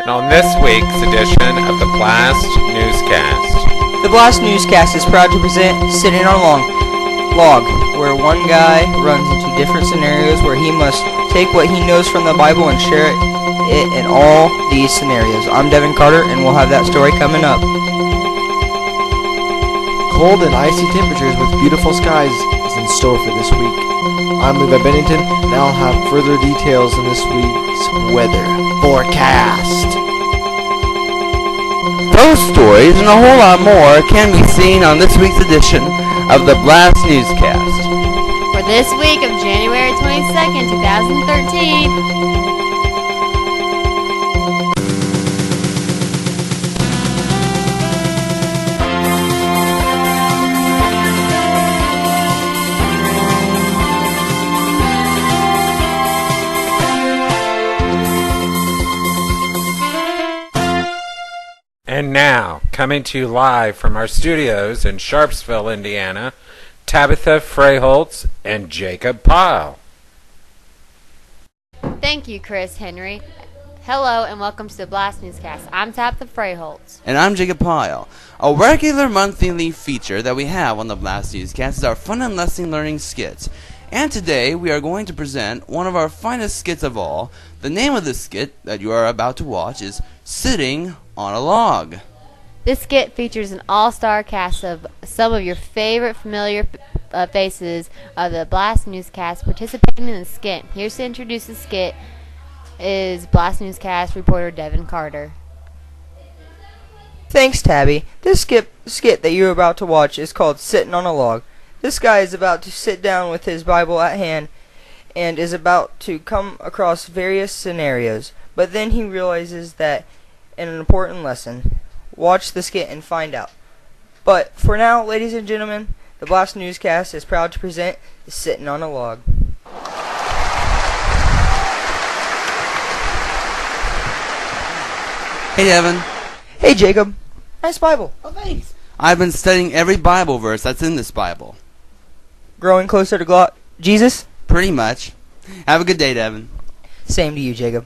And on this week's edition of the BLAST Newscast. The BLAST Newscast is proud to present Sitting on a Log, where one guy runs into different scenarios where he must take what he knows from the Bible and share it in all these scenarios. I'm Devin Carter, and we'll have that story coming up. Cold and icy temperatures with beautiful skies is in store for this week. I'm Levi Bennington, and I'll have further details in this week's weather forecast. Those stories and a whole lot more can be seen on this week's edition of the BLAST Newscast. For this week of January 22nd, 2013... And now, coming to you live from our studios in Sharpsville, Indiana, Tabitha Freyholtz and Jacob Pyle. Thank you, Chris Henry. Hello and welcome to the BLAST Newscast. I'm Tabitha Freyholtz. And I'm Jacob Pyle. A regular monthly feature that we have on the BLAST Newscast is our fun and lesson learning skits. And today we are going to present one of our finest skits of all. The name of the skit that you are about to watch is Sitting on a Log. This skit features an all-star cast of some of your favorite familiar faces of the BLAST Newscast participating in the skit. Here to introduce the skit is BLAST Newscast reporter Devin Carter. Thanks, Tabby. This skit that you're about to watch is called Sitting on a Log. This guy is about to sit down with his Bible at hand and is about to come across various scenarios, but then he realizes that in an important lesson. Watch the skit and find out. But for now, ladies and gentlemen, the BLAST Newscast is proud to present Sitting on a Log. Hey, Devin. Hey, Jacob. Nice Bible. Oh, thanks. I've been studying every Bible verse that's in this Bible. Growing closer to Jesus? Pretty much. Have a good day, Devin. Same to you, Jacob.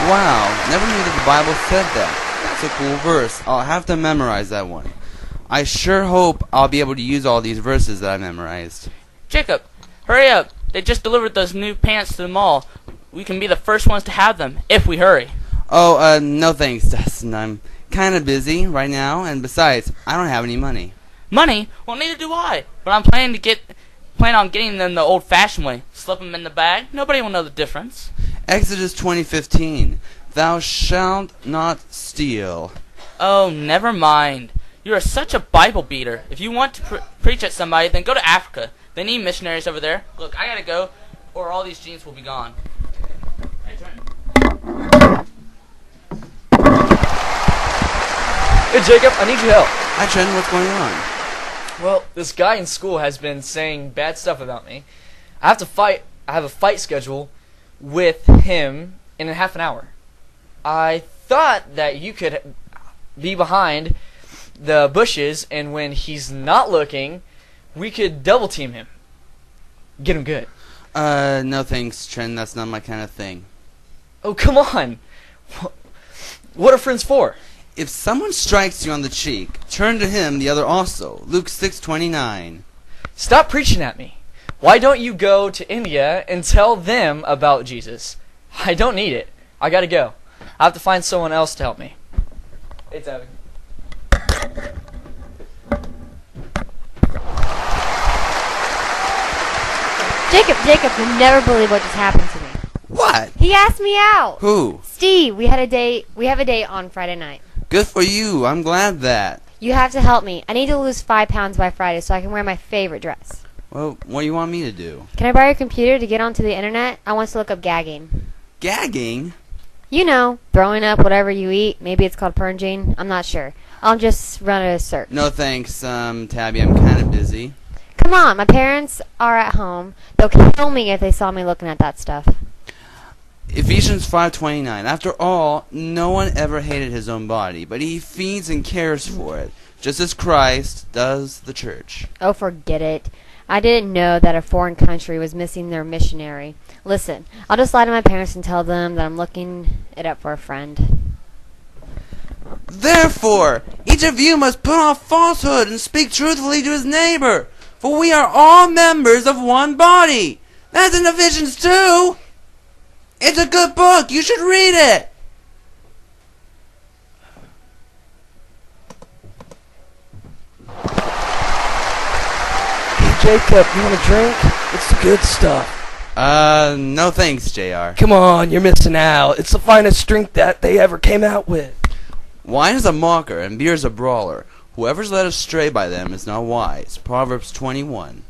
Wow, never knew that the Bible said that. That's a cool verse. I'll have to memorize that one. I sure hope I'll be able to use all these verses that I memorized. Jacob, hurry up. They just delivered those new pants to the mall. We can be the first ones to have them, if we hurry. Oh, no thanks, Dustin. I'm kind of busy right now, and besides, I don't have any money. Money? Well, neither do I. But I'm planning on getting them the old-fashioned way. Slip them in the bag. Nobody will know the difference. Exodus 20:15. Thou shalt not steal. Oh, never mind. You are such a Bible beater. If you want to preach at somebody, then go to Africa. They need missionaries over there. Look, I gotta go, or all these jeans will be gone. Hey, Trent. Hey Jacob, I need your help. Hi, Trent. What's going on? Well, this guy in school has been saying bad stuff about me. I have a fight schedule with him in a half an hour. I thought that you could be behind the bushes, and when he's not looking, we could double team him. Get him good. No thanks, Trent. That's not my kind of thing. Oh, come on. What are friends for? If someone strikes you on the cheek, turn to him the other also. Luke 6:29. Stop preaching at me. Why don't you go to India and tell them about Jesus? I don't need it. I gotta go. I have to find someone else to help me. It's Evan. Jacob, you'll never believe what just happened to me. What? He asked me out. Who? Steve, we have a date on Friday night. Good for you. I'm glad that. You have to help me. I need to lose 5 pounds by Friday so I can wear my favorite dress. Well, what do you want me to do? Can I borrow your computer to get onto the internet? I want to look up gagging. Gagging? You know, throwing up whatever you eat. Maybe it's called purging. I'm not sure. I'll just run a search. No thanks, Tabby. I'm kind of busy. Come on, my parents are at home. They'll kill me if they saw me looking at that stuff. Ephesians 5:29. After all, no one ever hated his own body, but he feeds and cares for it, just as Christ does the church. Oh, forget it. I didn't know that a foreign country was missing their missionary. Listen, I'll just lie to my parents and tell them that I'm looking it up for a friend. Therefore, each of you must put off falsehood and speak truthfully to his neighbor, for we are all members of one body. That's in Ephesians 2. It's a good book. You should read it. Hey, Jacob, you want a drink? It's the good stuff. No thanks, JR. Come on, you're missing out. It's the finest drink that they ever came out with. Wine is a mocker and beer is a brawler. Whoever's led astray by them is not wise. Proverbs 21.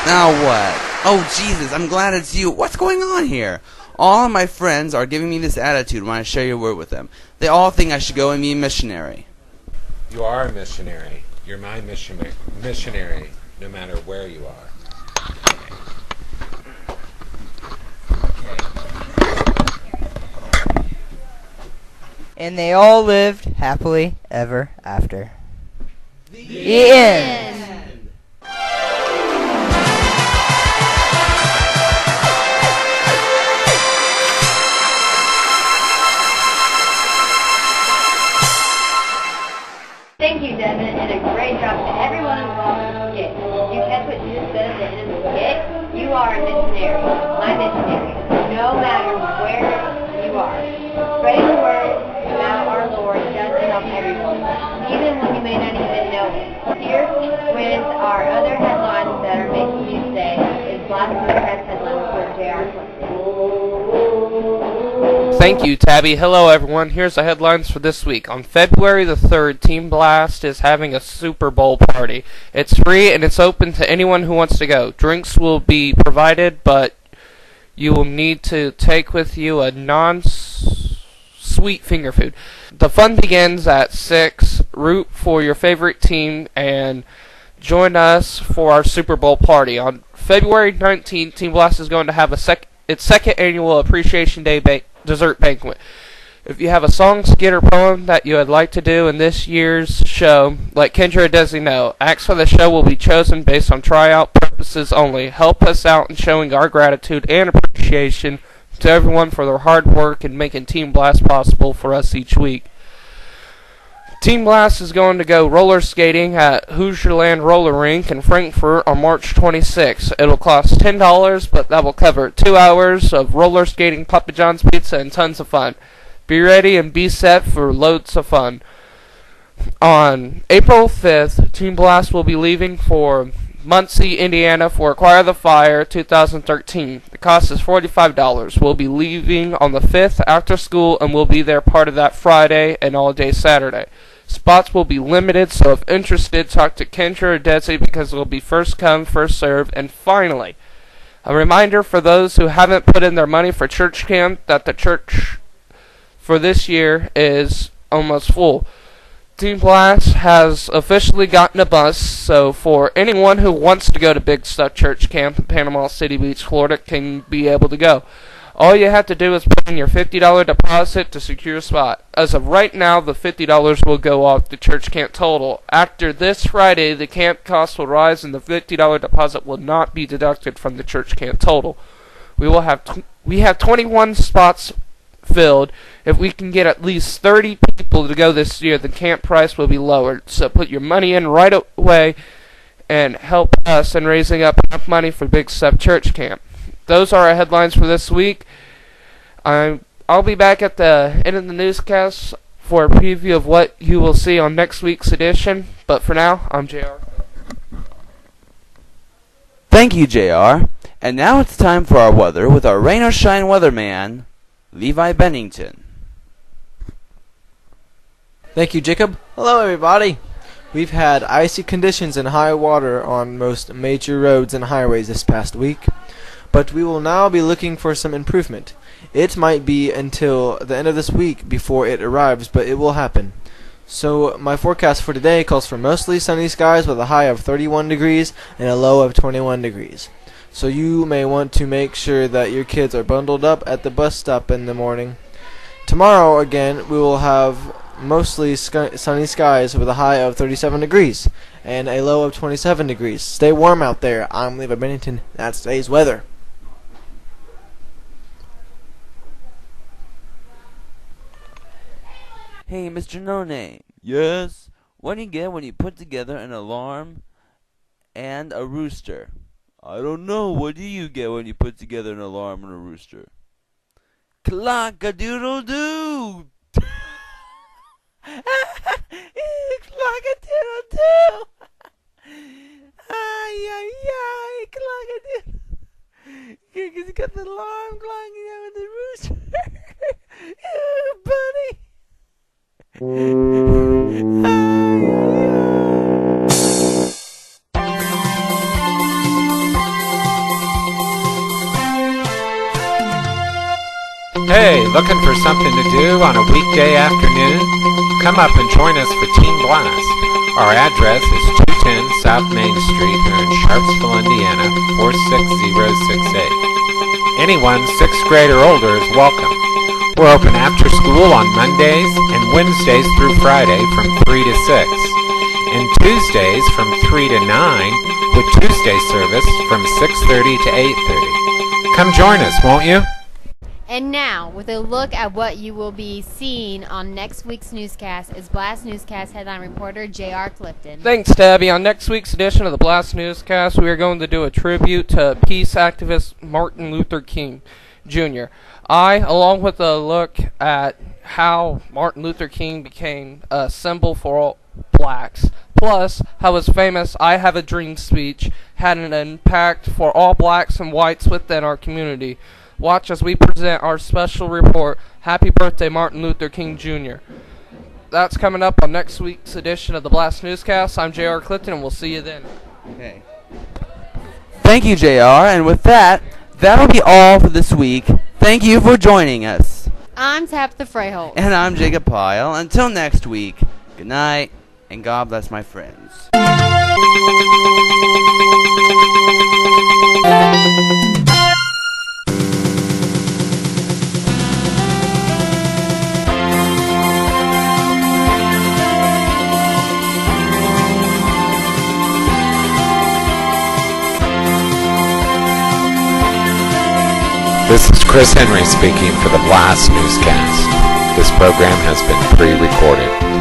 Now what? Oh, Jesus, I'm glad it's you. What's going on here? All of my friends are giving me this attitude when I share your word with them. They all think I should go and be a missionary. You are a missionary. You're my missionary, no matter where you are. And they all lived happily ever after. The end. Thank you, Devin, and a great job to everyone involved in the skit. You catch what you said at the end of the skit? You are a missionary, my missionary, no matter where you are. Spreading the word about our Lord does help everyone, even when you may not even know it. Here with our other headlines that are making you say, is BLAST Newscast headline report JR. Thank you, Tabby. Hello, everyone. Here's the headlines for this week. On February the 3rd, Team Blast is having a Super Bowl party. It's free and it's open to anyone who wants to go. Drinks will be provided, but you will need to take with you a non-sweet finger food. The fun begins at 6. Root for your favorite team and join us for our Super Bowl party. On February 19th, Team Blast is going to have its second annual Appreciation Day dessert banquet. If you have a song, skit, or poem that you would like to do in this year's show, let Kendra or Desi know. Acts for the show will be chosen based on tryout purposes only. Help us out in showing our gratitude and appreciation to everyone for their hard work in making Team Blast possible for us each week. Team Blast is going to go roller skating at Hoosierland Roller Rink in Frankfurt on March 26th. It'll cost $10, but that will cover 2 hours of roller skating, Papa John's pizza, and tons of fun. Be ready and be set for loads of fun. On April 5th, Team Blast will be leaving for Muncie, Indiana for Acquire the Fire 2013. The cost is $45. We'll be leaving on the 5th after school and we'll be there part of that Friday and all day Saturday. Spots will be limited, so if interested, talk to Kendra or Desi because it will be first come, first serve. And finally, a reminder for those who haven't put in their money for church camp that the church for this year is almost full. Team Blast has officially gotten a bus, so for anyone who wants to go to Big Stuff Church Camp in Panama City Beach, Florida, can be able to go. All you have to do is put in your $50 deposit to secure a spot. As of right now, the $50 will go off the church camp total. After this Friday, the camp cost will rise and the $50 deposit will not be deducted from the church camp total. We have 21 spots filled. If we can get at least 30 people to go this year, the camp price will be lowered. So put your money in right away and help us in raising up enough money for Big Stuff Church Camp. Those are our headlines for this week. I'll be back at the end of the newscast for a preview of what you will see on next week's edition. But for now, I'm JR. Thank you, JR. And now it's time for our weather with our rain or shine weatherman, Levi Bennington. Thank you, Jacob. Hello, everybody. We've had icy conditions and high water on most major roads and highways this past week, but we will now be looking for some improvement. It might be until the end of this week before it arrives, but it will happen. So my forecast for today calls for mostly sunny skies with a high of 31 degrees and a low of 21 degrees. So you may want to make sure that your kids are bundled up at the bus stop in the morning. Tomorrow again we will have mostly sunny skies with a high of 37 degrees and a low of 27 degrees. Stay warm out there. I'm Levi Bennington. That's today's weather. Hey, Mr. No Name. Yes? What do you get when you put together an alarm and a rooster? I don't know. What do you get when you put together an alarm and a rooster? Clock-a-doodle-doo! Clock-a-doodle-doo! Ay, ay, ay, clock-a-doodle. You got the alarm clock and the rooster. Oh, buddy. Hey, looking for something to do on a weekday afternoon? Come up and join us for Team Blast. Our address is 210 South Main Street here in Sharpsville, Indiana, 46068. Anyone 6th grade or older is welcome. We're open after school on Mondays and Wednesdays through Friday from 3 to 6, and Tuesdays from 3 to 9, with Tuesday service from 6:30 to 8:30. Come join us, won't you? And now, with a look at what you will be seeing on next week's newscast, is BLAST Newscast headline reporter J.R. Clifton. Thanks, Tabby. On next week's edition of the BLAST Newscast, we are going to do a tribute to peace activist Martin Luther King Jr. Along with a look at how Martin Luther King became a symbol for all blacks, plus how his famous "I Have a Dream" speech had an impact for all blacks and whites within our community. Watch as we present our special report, Happy Birthday Martin Luther King Jr. That's coming up on next week's edition of the BLAST Newscast. I'm J.R. Clifton, and we'll see you then. Okay. Thank you, JR. And with that, that'll be all for this week. Thank you for joining us. I'm Tabitha Freyholt. And I'm Jacob Pyle. Until next week, good night, and God bless my friends. This is Chris Henry speaking for the BLAST Newscast. This program has been pre-recorded.